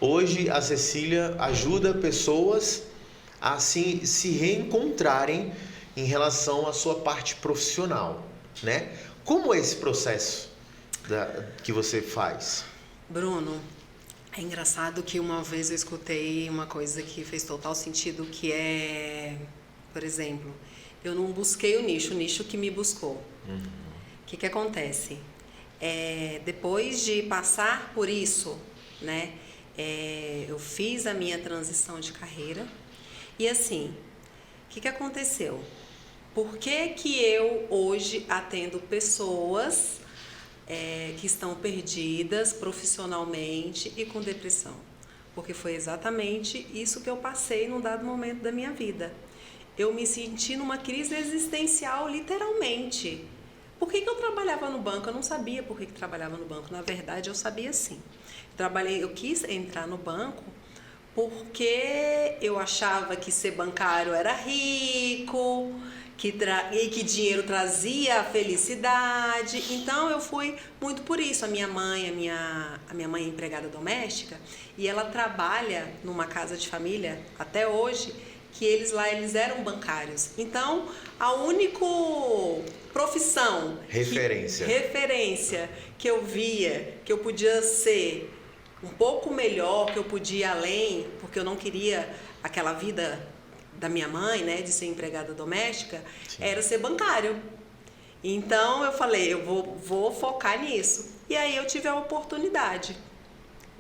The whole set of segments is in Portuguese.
Hoje a Cecília ajuda pessoas a se reencontrarem em relação à sua parte profissional, né? Como é esse processo que você faz? Bruno, é engraçado que uma vez eu escutei uma coisa que fez total sentido, que é, por exemplo, eu não busquei o nicho que me buscou. O que acontece? Depois de passar por isso, né, eu fiz a minha transição de carreira e assim, o que aconteceu? Por que eu hoje atendo pessoas que estão perdidas profissionalmente e com depressão? Porque foi exatamente isso que eu passei num dado momento da minha vida. Eu me senti numa crise existencial, literalmente. Por que eu trabalhava no banco? Eu não sabia por que trabalhava no banco. Na verdade, eu sabia sim. Eu quis entrar no banco porque eu achava que ser bancário era rico, e que dinheiro trazia a felicidade. Então eu fui muito por isso. A minha mãe é empregada doméstica e ela trabalha numa casa de família até hoje, que eles eram bancários. Então a única profissão referência que eu via que eu podia ser um pouco melhor, que eu podia ir além, porque eu não queria aquela vida da minha mãe, né, de ser empregada doméstica, sim, era ser bancário. Então eu falei, eu vou focar nisso. E aí eu tive a oportunidade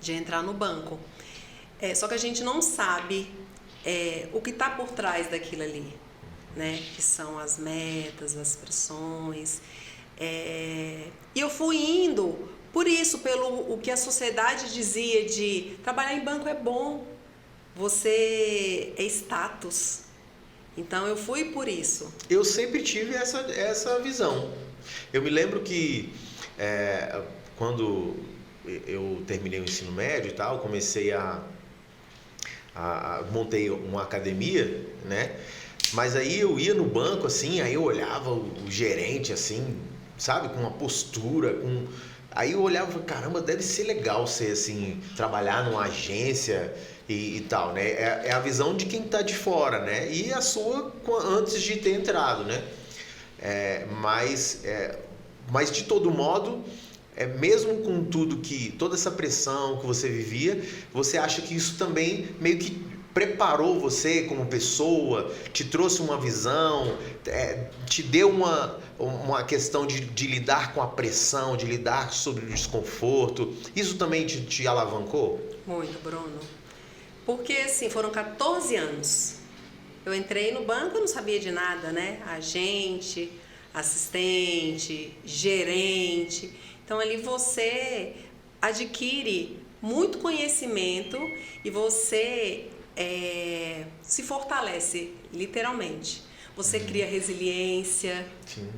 de entrar no banco. Só que a gente não sabe o que está por trás daquilo ali, né, que são as metas, as pressões. E eu fui indo por isso, pelo o que a sociedade dizia de trabalhar em banco é bom, você é status. Então eu fui por isso. Eu sempre tive essa visão. Eu me lembro que quando eu terminei o ensino médio e tal, comecei montei uma academia, né? Mas aí eu ia no banco assim, aí eu olhava o gerente assim, sabe, com uma postura, aí eu olhava e falava, caramba, deve ser legal ser assim, trabalhar numa agência e tal, né? É a visão de quem tá de fora, né? E a sua antes de ter entrado, né? Mas de todo modo, mesmo com toda essa pressão que você vivia, você acha que isso também meio que preparou você como pessoa, te trouxe uma visão, te deu uma questão de lidar com a pressão, de lidar sobre o desconforto. Isso também te alavancou? Muito, Bruno. Porque assim, foram 14 anos. Eu entrei no banco, eu não sabia de nada, né? Agente, assistente, gerente. Então ali você adquire muito conhecimento e você se fortalece, literalmente. Você cria resiliência. Sim.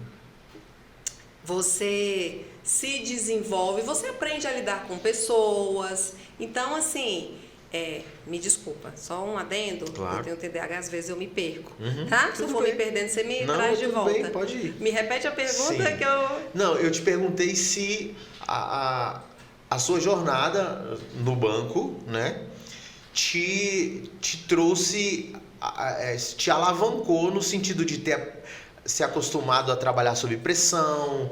Você se desenvolve, você aprende a lidar com pessoas. Então, assim, me desculpa, só um adendo. Claro. Eu tenho TDAH, às vezes eu me perco, tá? Se eu for me perdendo, você me Não, traz de volta. Bem, pode ir. Me repete a pergunta. Sim. Que eu... Não, eu te perguntei se a sua jornada no banco, né, te trouxe, te alavancou no sentido de ter se acostumado a trabalhar sob pressão,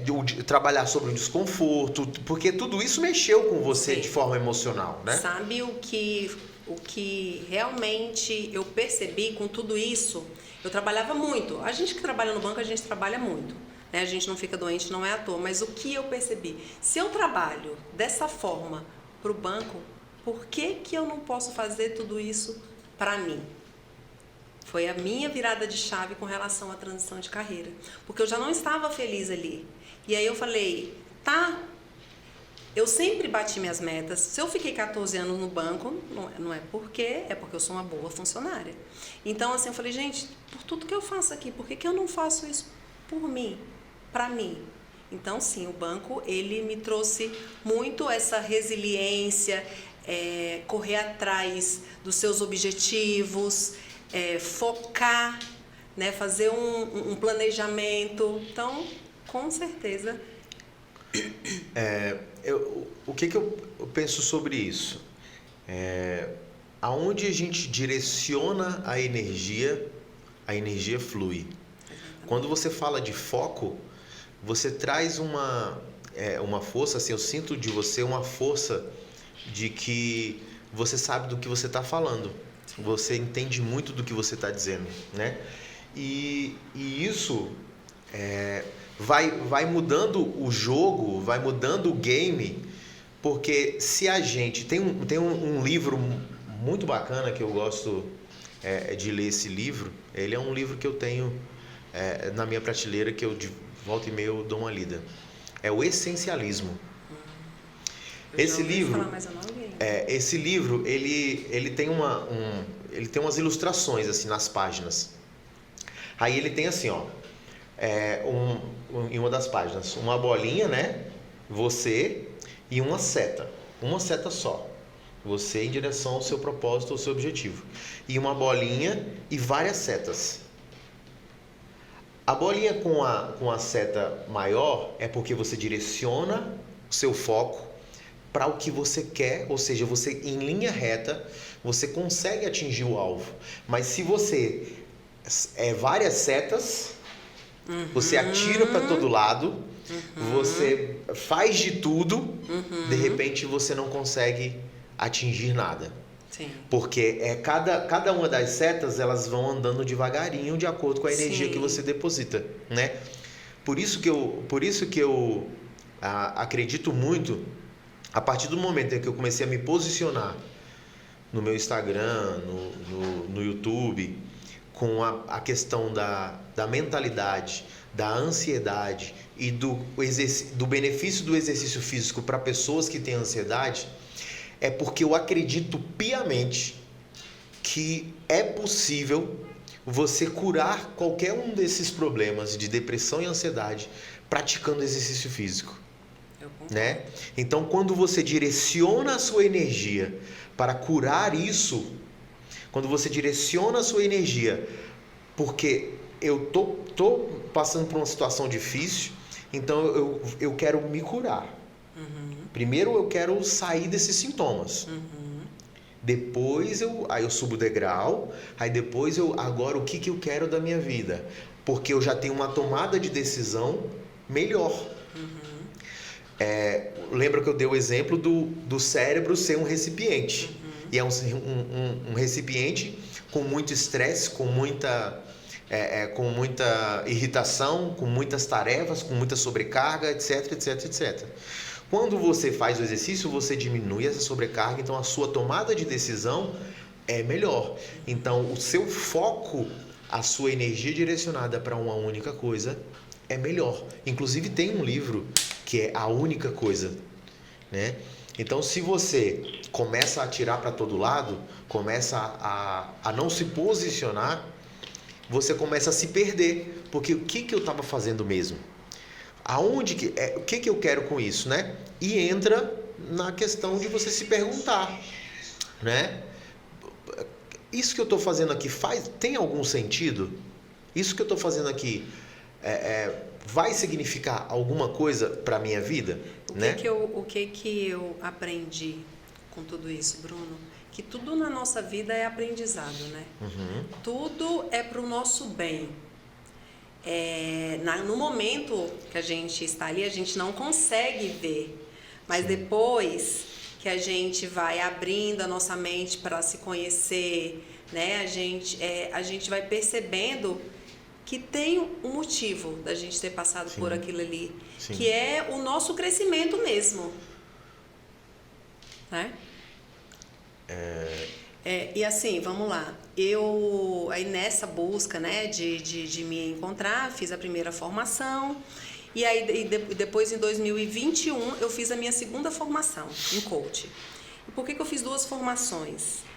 de trabalhar sobre o desconforto, porque tudo isso mexeu com você. Sim. De forma emocional, né? Sabe o que realmente eu percebi com tudo isso? Eu trabalhava muito. A gente que trabalha no banco, a gente trabalha muito, né? A gente não fica doente, não é à toa. Mas o que eu percebi? Se eu trabalho dessa forma para o banco, por que eu não posso fazer tudo isso para mim? Foi a minha virada de chave com relação à transição de carreira. Porque eu já não estava feliz ali. E aí eu falei, tá, eu sempre bati minhas metas. Se eu fiquei 14 anos no banco, não é porque eu sou uma boa funcionária. Então, assim, eu falei, gente, por tudo que eu faço aqui, por que eu não faço isso por mim, para mim? Então, sim, o banco, ele me trouxe muito essa resiliência, correr atrás dos seus objetivos, focar, né, fazer um planejamento. Então, com certeza. O que eu penso sobre isso? Aonde a gente direciona a energia flui. Quando você fala de foco, você traz uma força, assim, eu sinto de você uma força de que você sabe do que você está falando. Você entende muito do que você está dizendo, né? E isso vai mudando o jogo, vai mudando o game, porque se a gente... Tem um livro muito bacana que eu gosto de ler esse livro. Ele é um livro que eu tenho na minha prateleira, que eu de volta e meia eu dou uma lida. É o Essencialismo. Esse livro, esse livro, ele tem ele tem umas ilustrações assim nas páginas. Aí ele tem assim, ó, em uma das páginas, uma bolinha, né? Você e uma seta só. Você em direção ao seu propósito, ao seu objetivo. E uma bolinha e várias setas. A bolinha com a seta maior é porque você direciona o seu foco para o que você quer, ou seja, você em linha reta, você consegue atingir o alvo. Mas se você várias setas, você atira para todo lado, você faz de tudo, de repente você não consegue atingir nada. Sim. Porque cada uma das setas, elas vão andando devagarinho de acordo com a energia Sim. que você deposita, né? Por isso que eu acredito muito, a partir do momento em que eu comecei a me posicionar no meu Instagram, no YouTube, com a questão da mentalidade, da ansiedade e do benefício do exercício físico para pessoas que têm ansiedade, é porque eu acredito piamente que é possível você curar qualquer um desses problemas de depressão e ansiedade praticando exercício físico, né? Então, quando você direciona a sua energia para curar isso, quando você direciona a sua energia, porque eu tô passando por uma situação difícil, então eu quero me curar. Primeiro eu quero sair desses sintomas. Depois eu subo o degrau, aí depois agora o que eu quero da minha vida? Porque eu já tenho uma tomada de decisão melhor. Lembra que eu dei o exemplo do cérebro ser um recipiente. E é um recipiente com muito estresse, com muita irritação, com muitas tarefas, com muita sobrecarga, etc, etc, etc. Quando você faz o exercício, você diminui essa sobrecarga, então a sua tomada de decisão é melhor. Então, o seu foco, a sua energia direcionada para uma única coisa é melhor. Inclusive, tem um livro que é A Única Coisa, né? Então, se você começa a atirar para todo lado, começa a não se posicionar, você começa a se perder. Porque o que eu estava fazendo mesmo? O que eu quero com isso, né? E entra na questão de você se perguntar, né? Isso que eu estou fazendo aqui tem algum sentido? Isso que eu estou fazendo aqui vai significar alguma coisa para a minha vida? O que eu aprendi com tudo isso, Bruno? Que tudo na nossa vida é aprendizado, né? Tudo é para o nosso bem. No momento que a gente está ali, a gente não consegue ver, mas depois que a gente vai abrindo a nossa mente para se conhecer, né, a gente vai percebendo que tem um motivo da gente ter passado por aquilo ali, que é o nosso crescimento mesmo, né? E assim, vamos lá, eu aí nessa busca, né, de me encontrar, fiz a primeira formação, e aí depois em 2021 eu fiz a minha segunda formação em coach. E por que eu fiz duas formações?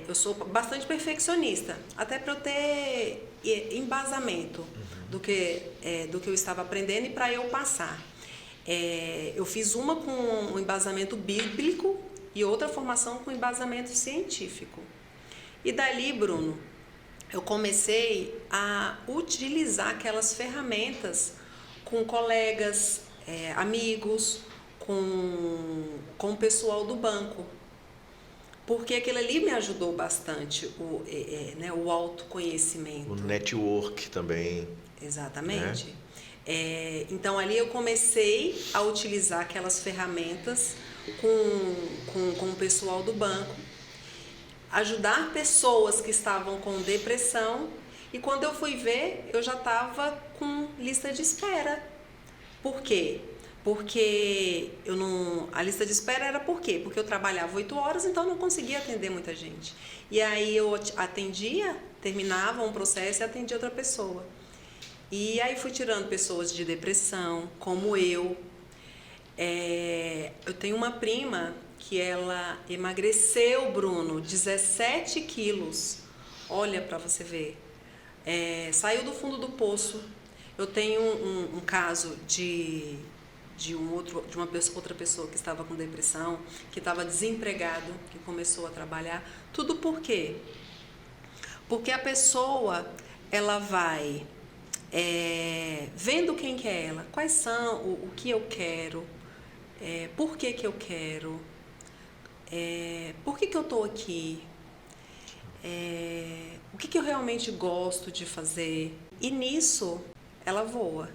Eu sou bastante perfeccionista, até para eu ter embasamento do que eu estava aprendendo e para eu passar. Eu fiz uma com um embasamento bíblico e outra formação com embasamento científico. E dali, Bruno, eu comecei a utilizar aquelas ferramentas com colegas, amigos, com o pessoal do banco. Porque aquilo ali me ajudou bastante, né, o autoconhecimento. O network também. Exatamente. Né? Então ali eu comecei a utilizar aquelas ferramentas com o pessoal do banco, ajudar pessoas que estavam com depressão, e quando eu fui ver, eu já estava com lista de espera. Por quê? Porque a lista de espera era por quê? Porque eu trabalhava 8 horas, então não conseguia atender muita gente. E aí eu atendia, terminava um processo e atendia outra pessoa. E aí fui tirando pessoas de depressão, como eu. Eu tenho uma prima que ela emagreceu, Bruno, 17 quilos. Olha para você ver. Saiu do fundo do poço. Eu tenho um caso de uma outra pessoa que estava com depressão, que estava desempregado, que começou a trabalhar. Tudo por quê? Porque a pessoa, ela vai vendo quem que é ela, quais são, o que eu quero, por que que eu quero, por que que eu estou aqui, o que que eu realmente gosto de fazer. E nisso, ela voa.